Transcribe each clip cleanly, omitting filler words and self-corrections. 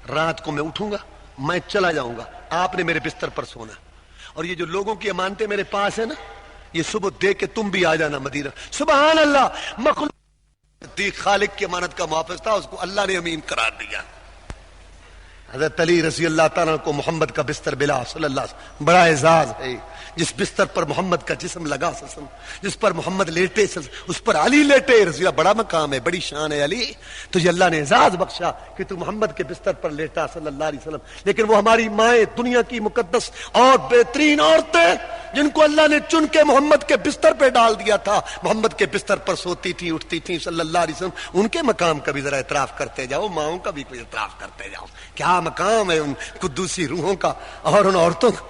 رات کو میں اٹھوں گا, میں چلا جاؤں گا, آپ نے میرے بستر پر سونا, اور یہ جو لوگوں کی امانتیں میرے پاس ہے نا, یہ صبح دیکھ کے تم بھی آ جانا مدینہ. سبحان اللہ, مخلوق خالق کی امانت کا محافظ تھا, اس کو اللہ نے امین قرار دیا. حضرت علی رضی اللہ تعالیٰ کو محمد کا بستر ملا صلی اللہ علیہ وسلم, بڑا اعزاز ہے. جس بستر پر محمد کا جسم لگا سسم, جس پر محمد لیٹے اس پر علی لیٹے رضی اللہ, بڑا مقام ہے, بڑی شان ہے علی. تو یہ اللہ نے اعزاز بخشا کہ تو محمد کے بستر پر لیٹا صلی اللہ علیہ وسلم. لیکن وہ ہماری مائیں, دنیا کی مقدس اور بہترین عورتیں جن کو اللہ نے چن کے محمد کے بستر پہ ڈال دیا تھا, محمد کے بستر پر سوتی تھی, اٹھتی تھی صلی اللہ علیہ وسلم, ان کے مقام کا بھی ذرا اعتراف کرتے جاؤ, ماؤں کا بھی کوئی اعتراف کرتے جاؤ. کیا مقام ہے ان قدوسی روحوں کا اور ان عورتوں کا.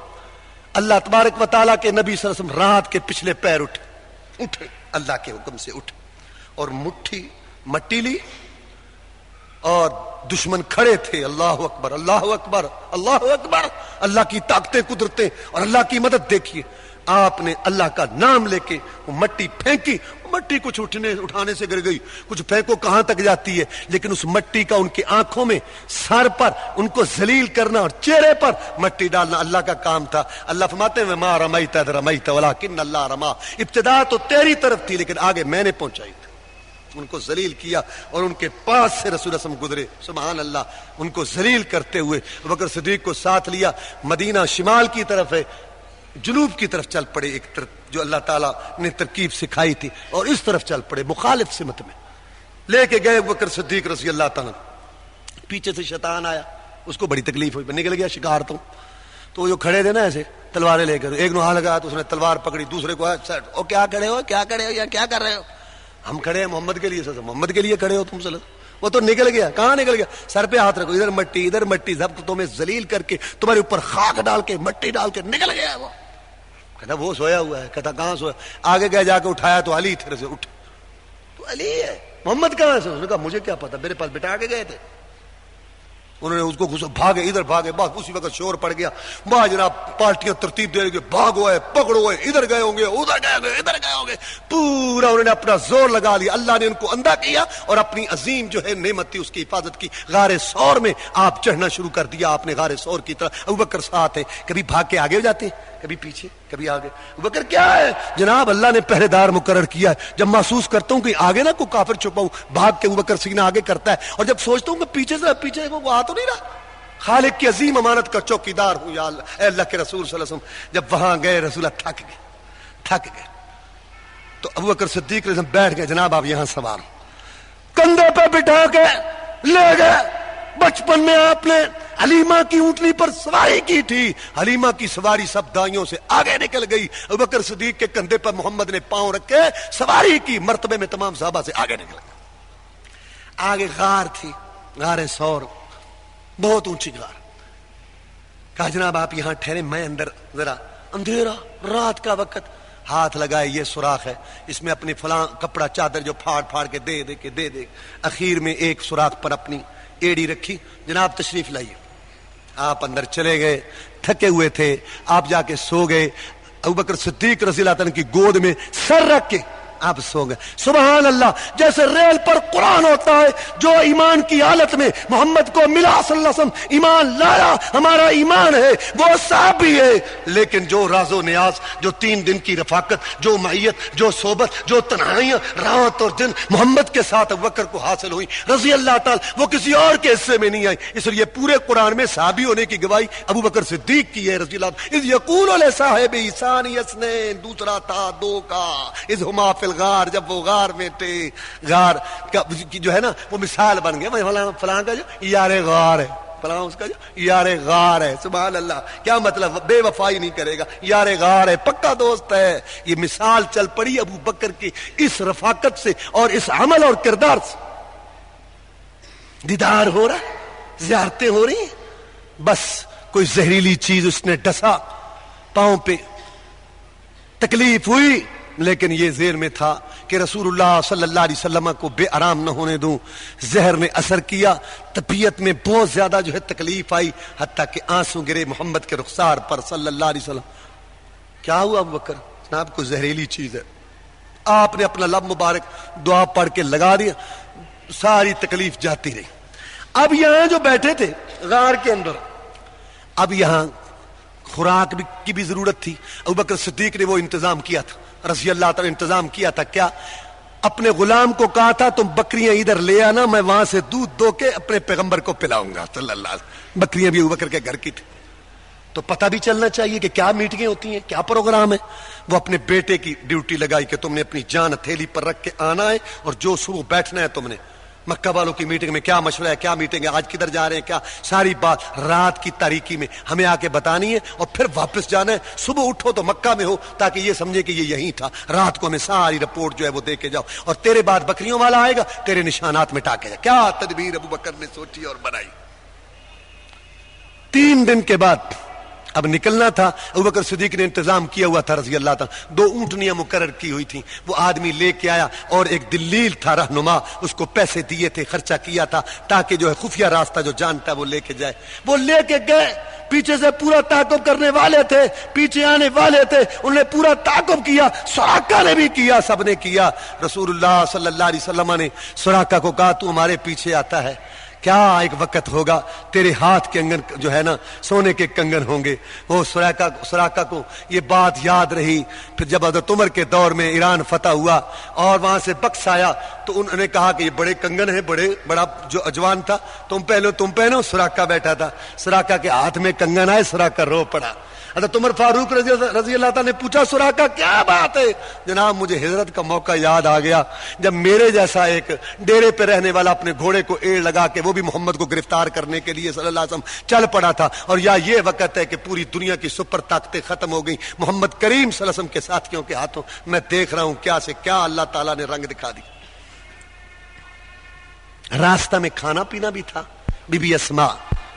اللہ تبارک و تعالیٰ کے نبی صلی اللہ علیہ وسلم رات کے پچھلے پیر اٹھے اللہ کے حکم سے اٹھے, اور مٹھی مٹی لی, اور دشمن کھڑے تھے. اللہ اکبر, اللہ اکبر, اللہ اکبر. اللہ کی طاقتیں, قدرتیں اور اللہ کی مدد دیکھیے. آپ نے اللہ کا نام لے کے وہ مٹی پھینکی, مٹی کچھ اٹھانے سے گر گئی, کچھ پھینکو کہاں تک جاتی ہے, لیکن اس مٹی کا ان کی آنکھوں میں, سر پر ان کو ذلیل کرنا اور چہرے پر مٹی ڈالنا اللہ کا کام تھا. اللہ فرماتے ہیں ما رمیت اذ رمیت ولکن اللہ رما, ابتدا تو تیری طرف تھی لیکن آگے میں نے پہنچائی تھی. ان کو ذلیل کیا اور ان کے پاس سے رسول اللہ گزرے. سبحان اللہ, ان کو ذلیل کرتے ہوئے ابوبکر صدیق کو ساتھ لیا. مدینہ شمال کی طرف ہے, جنوب کی طرف چل پڑے, ایک طرف جو اللہ تعالیٰ نے ترکیب سکھائی تھی, اور اس طرف چل پڑے مخالف سمت میں. لے کے گئے ابوبکر صدیق رضی اللہ تعالیٰ. پیچھے سے شیطان آیا, اس کو بڑی تکلیف ہوئی, نکل گیا شکار. تو جو کھڑے تھے نا ایسے تلواریں لے کر, ایک نے ہاتھ لگایا تو اس نے تلوار پکڑی, دوسرے کو او کیا کھڑے ہو, کیا کھڑے ہو, یا کیا کر رہے ہو. ہم کھڑے ہیں محمد کے لیے, محمد کے لیے کھڑے ہو تم صلی. وہ تو نکل گیا. کہاں نکل گیا؟ سر پہ ہاتھ رکھو, ادھر مٹی ادھر مٹی, سب کو تمہیں ذلیل کر کے تمہارے اوپر خاک ڈال کے مٹی ڈال کے نکل گیا. وہ کہتا وہ سویا ہوا ہے. کہتا کہاں سویا؟ آگے گیا, جا کے اٹھایا تو علی تھے سے اٹھ, تو علی ہے. محمد کہاں سے؟ اس نے کہا مجھے کیا پتا, میرے پاس بٹھا کے گئے تھے. انہوں نے اس کو بھاگے, ادھر بھاگے, بس اسی وقت شور پڑ گیا. وہاں جناب پارٹیاں ترتیب دے رہی, بھاگو ہے, پکڑو ہے, ادھر گئے ہوں گے, ادھر گئے ہوں گے, ادھر گئے ہوں گے. پورا انہوں نے اپنا زور لگا لیا. اللہ نے ان کو اندھا کیا اور اپنی عظیم جو ہے نعمت تھی اس کی حفاظت کی. غار ثور میں آپ چڑھنا شروع کر دیا. آپ نے غار ثور کی طرح. ابوبکر ساتھ ہے, کبھی بھاگ کے آگے ہو جاتے ہیں, کبھی پیچھے, کبھی آگے. ابوبکر کیا ہے جناب, اللہ نے پہرے دار مقرر کیا ہے. جب محسوس کرتا ہوں کہ آگے نہ کوئی کافر چھپاؤں, بھاگ کے ابوبکر سینہ آگے کرتا ہے. اور جب سوچتا ہوں کہ پیچھے سے پیچھے وہ آ تو نہیں رہا, خالق کی عظیم امانت کا چوکیدار ہوں یا اللہ. اے اللہ کے رسول صلی اللہ علیہ وسلم جب وہاں گئے, رسول اللہ تھک گئے تو ابوبکر صدیق رضی اللہ عنہ بیٹھ گئے. جناب آپ یہاں سوار, کندھے پہ بٹھا کے لے گئے. بچپن میں آپ نے حلیمہ کی اونٹنی پر سواری کی تھی. حلیمہ کی سواری سب دائیوں سے آگے نکل گئی. ابوبکر صدیق کے کندھے پر محمد نے پاؤں رکھے سواری کی, مرتبے میں تمام صحابہ سے آگے نکل گئے. آگے غار تھی, غار ثور, بہت اونچی غار. کہا جناب آپ یہاں ٹھہرے, میں اندر, ذرا اندھیرا رات کا وقت. ہاتھ لگائے, یہ سوراخ ہے, اس میں اپنی فلاں کپڑا چادر جو پھاڑ کے دے. اخیر میں ایک سوراخ پر اپنی ایڑی رکھی. جناب تشریف لائیے. آپ اندر چلے گئے, تھکے ہوئے تھے, آپ جا کے سو گئے. ابوبکر صدیق رضی اللہ عنہ کی گود میں سر رکھ کے آپ سو گئے. سبحان اللہ, جیسے ریل پر قرآن ہوتا ہے. جو ایمان کی حالت میں محمد کو ملا صلی اللہ علیہ وسلم, ایمان لایا, ہمارا ایمان ہے, وہ صحابی ہے. لیکن جو راز و نیاز, جو 3 دن کی رفاقت, جو معیت, جو صحبت, جو تنہائیاں رات اور دن محمد کے ساتھ ابوبکر کو حاصل ہوئی رضی اللہ تعالی, وہ کسی اور کے حصے میں نہیں آئی. اس لیے پورے قرآن میں صحابی ہونے کی گواہی ابوبکر صدیق کی ہے رضی اللہ عنہ. اذ یقول لصاحب ثانی اثنین, دوسرا تھا 2 کا. اذ ہما فی غار, جب وہ غار میں تھے. غار کا جو ہے نا وہ مثال بن گیا. فلاں کا جو یار غار ہے, فلاں اس کا جو یار غار ہے. سبحان اللہ, کیا مطلب, بے وفائی نہیں کرے گا, یار غار ہے, پکا دوست ہے. یہ مثال چل پڑی ابو بکر کی اس رفاقت سے اور اس عمل اور کردار سے. دیدار ہو رہا, زیارتیں ہو رہی, بس کوئی زہریلی چیز اس نے ڈسا, پاؤں پہ تکلیف ہوئی, لیکن یہ ذہن میں تھا کہ رسول اللہ صلی اللہ علیہ وسلم کو بے آرام نہ ہونے دوں. زہر نے اثر کیا, طبیعت میں بہت زیادہ جو ہے تکلیف آئی, حتیٰ کہ آنسو گرے محمد کے رخسار پر صلی اللہ علیہ وسلم. کیا ہوا ابو بکر؟ جناب کو زہریلی چیز ہے. آپ نے اپنا لب مبارک دعا پڑھ کے لگا دیا, ساری تکلیف جاتی رہی. اب یہاں جو بیٹھے تھے غار کے اندر. اب یہاں خوراک کی بھی ضرورت تھی. ابوبکر صدیق نے وہ انتظام کیا تھا رضی اللہ تعالی. انتظام کیا تھا کیا؟ اپنے غلام کو کہا تھا تم بکریاں ادھر لے آنا, میں وہاں سے دودھ دو کے اپنے پیغمبر کو پلاؤں گا صلی اللہ علیہ وسلم. بکریاں بھی ابوبکر کے گھر کی تھی. تو پتہ بھی چلنا چاہیے کہ کیا میٹنگیں ہوتی ہیں, کیا پروگرام ہے. وہ اپنے بیٹے کی ڈیوٹی لگائی کہ تم نے اپنی جان ہتھیلی پر رکھ کے آنا ہے, اور جو صبح بیٹھنا ہے تم نے. مکہ والوں کی میٹنگ میں کیا مشورہ ہے, کیا میٹنگ ہے, آج کدھر جا رہے ہیں, کیا ساری بات رات کی تاریکی میں ہمیں آ کے بتانی ہے, اور پھر واپس جانا ہے. صبح اٹھو تو مکہ میں ہو تاکہ یہ سمجھے کہ یہ یہیں تھا. رات کو ہمیں ساری رپورٹ جو ہے وہ دے کے جاؤ, اور تیرے بعد بکریوں والا آئے گا تیرے نشانات مٹا کے جائے. کیا تدبیر ابوبکر نے سوچی اور بنائی. 3 دن کے بعد اب نکلنا تھا. ابوبکر صدیق نے انتظام کیا ہوا تھا رضی اللہ تعالی. 2 اونٹنیاں مقرر کی ہوئی تھیں. وہ آدمی لے کے آیا, اور ایک دلیل تھا رہنما, اس کو پیسے دیے تھے, خرچہ کیا تھا تاکہ جو ہے خفیہ راستہ جو جانتا ہے وہ لے کے جائے. وہ لے کے گئے. پیچھے سے پورا تعاقب کرنے والے تھے, پیچھے آنے والے تھے, انہوں نے پورا تعاقب کیا. سراقہ نے بھی کیا, سب نے کیا. رسول اللہ صلی اللہ علیہ وسلم نے سراقہ کو کہا تو ہمارے پیچھے آتا ہے, کیا ایک وقت ہوگا تیرے ہاتھ کے کنگن جو ہے نا سونے کے کنگن ہوں گے. وہ سراقہ کو یہ بات یاد رہی. پھر جب حضرت عمر کے دور میں ایران فتح ہوا اور وہاں سے بکس آیا تو انہوں نے کہا کہ یہ بڑے کنگن ہیں, بڑا جو اجوان تھا, تم پہنو. سراقہ بیٹھا تھا, سراقہ کے ہاتھ میں کنگن آئے, سراقہ رو پڑا. حضرت عمر فاروق رضی اللہ تعالیٰ نے پوچھا سراقہ کیا بات ہے؟ جناب مجھے ہجرت کا موقع یاد آ گیا جب میرے جیسا ایک ڈیرے پہ رہنے والا اپنے گھوڑے کو ایڑ لگا کے وہ بھی محمد کو گرفتار کرنے کے لیے صلی اللہ علیہ وسلم چل پڑا تھا, اور یا یہ وقت ہے کہ پوری دنیا کی سپر طاقتیں ختم ہو گئی محمد کریم صلی اللہ علیہ وسلم کے ساتھیوں کے ہاتھوں. میں دیکھ رہا ہوں کیا سے کیا اللہ تعالیٰ نے رنگ دکھا دی. راستہ میں کھانا پینا بھی تھا. بی بی اسماء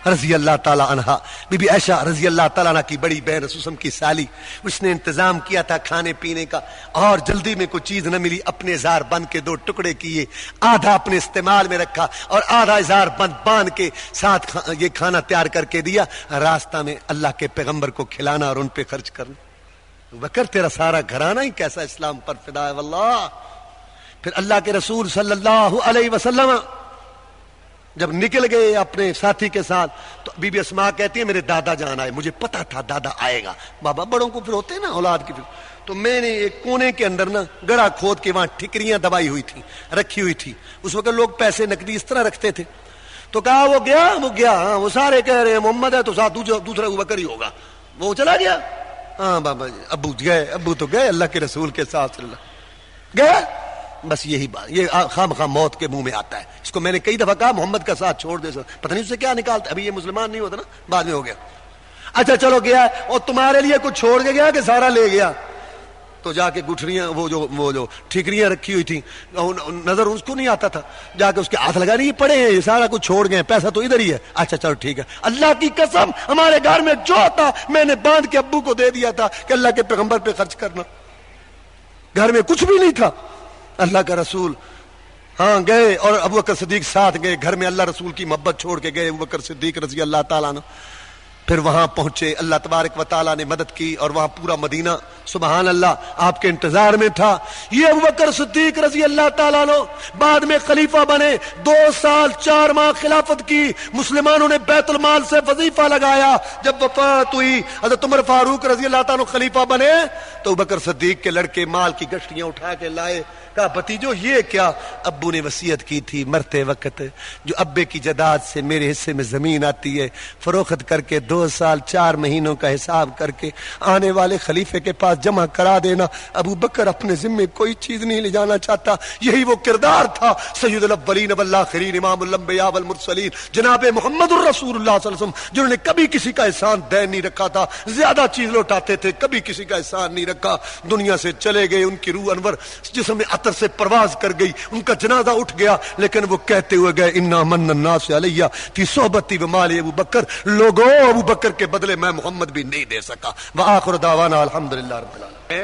رضی اللہ تعالیٰ عنہا, بی بی عائشہ رضی اللہ تعالیٰ عنہ کی بڑی بہن رسول اللہ کی سالی, اس نے انتظام کیا تھا کھانے پینے کا, اور جلدی میں کوئی چیز نہ ملی. اپنے اظہار بند کے 2 ٹکڑے کیے, آدھا اپنے استعمال میں رکھا اور آدھا اظہار بند باندھ کے ساتھ یہ کھانا تیار کر کے دیا. راستہ میں اللہ کے پیغمبر کو کھلانا اور ان پہ خرچ کرنا. بکر تیرا سارا گھرانہ ہی کیسا اسلام پر فدا ہے واللہ. پھر اللہ کے رسول صلی اللہ علیہ وسلم جب نکل گئے اپنے ساتھی کے ساتھ تو بی بی اسماء کہتی ہے میرے دادا جان آئے, مجھے پتا تھا دادا آئے گا. بابا بڑوں کو پھر ہوتے ہیں نا اولاد کی, پھر تو میں نے ایک کونے کے اندر نا گڑا کھود کے وہاں ٹھکریاں دبائی ہوئی تھی, رکھی ہوئی تھی. اس وقت لوگ پیسے نقدی اس طرح رکھتے تھے. تو کہا وہ گیا ہاں, وہ سارے کہہ رہے ہیں محمد ہے تو ساتھ دوسرا ابوبکر ہی ہوگا. وہ چلا گیا. ہاں بابا جی ابو تو گئے اللہ کے رسول کے ساتھ گئے. بس یہی بات, یہ خام موت کے منہ میں آتا ہے. اس کو میں نے کئی دفعہ کہا محمد کا ساتھ چھوڑ دے, پتہ نہیں اسے کیا نکالتا. ابھی یہ مسلمان نہیں ہوتا نا, بعد میں ہو گیا. اچھا چلو گیا, اور تمہارے لیے کچھ چھوڑ کے گیا کہ سارا لے گیا. تو جا کے گٹھریاں وہ جو ٹھیکریاں رکھی ہوئی تھی نظر اس کو نہیں آتا تھا, جا کے اس کے ہاتھ لگا رہی پڑے ہیں, یہ سارا کچھ چھوڑ گئے, پیسہ تو ادھر ہی ہے. اچھا چلو ٹھیک ہے, اللہ کی قسم ہمارے گھر میں جو تھا میں نے باندھ کے ابو کو دے دیا تھا کہ اللہ کے پیغمبر پہ خرچ کرنا. گھر میں کچھ بھی نہیں تھا. اللہ کا رسول ہاں گئے اور ابوبکر صدیق ساتھ گئے. گھر میں اللہ رسول کی محبت چھوڑ کے گئے ابوبکر صدیق رضی اللہ تعالیٰ عنہ. پھر وہاں پہنچے, اللہ تبارک و تعالیٰ نے مدد کی, اور وہاں پورا مدینہ سبحان اللہ آپ کے انتظار میں تھا. یہ ابوبکر صدیق رضی اللہ تعالیٰ عنہ بعد میں خلیفہ بنے. 2 سال 4 ماہ خلافت کی. مسلمانوں نے بیت المال سے وظیفہ لگایا. جب وفات ہوئی حضرت عمر فاروق رضی اللہ تعالیٰ عنہ خلیفہ بنے تو ابوبکر صدیق کے لڑکے مال کی گشتیاں اٹھا کے لائے. کہا بھتیجو یہ کیا؟ ابو نے وصیت کی تھی مرتے وقت جو ابے کی جائیداد سے میرے حصے میں زمین آتی ہے فروخت کر کے 2 سال 4 مہینوں کا حساب کر کے آنے والے خلیفے کے پاس جمع کرا دینا. ابو بکر اپنے ذمے کوئی چیز نہیں لے جانا چاہتا. یہی وہ کردار تھا سید الاولین والآخرین امام الانبیاء والمرسلین جناب محمد الرسول اللہ صلی اللہ علیہ وسلم, جنہوں نے کبھی کسی کا احسان دین نہیں رکھا تھا. زیادہ چیز لوٹاتے تھے, کبھی کسی کا احسان نہیں رکھا. دنیا سے چلے گئے, ان کی روح انور جسم میں عطر سے پرواز کر گئی, ان کا جنازہ اٹھ گیا, لیکن وہ کہتے ہوئے گئے انا من الناس علیہ فی صحبتی ومال ابو بکر. لوگوں ابو بکر کے بدلے میں محمد بھی نہیں دے سکا. وآخر دعوانا الحمدللہ رب العالمین.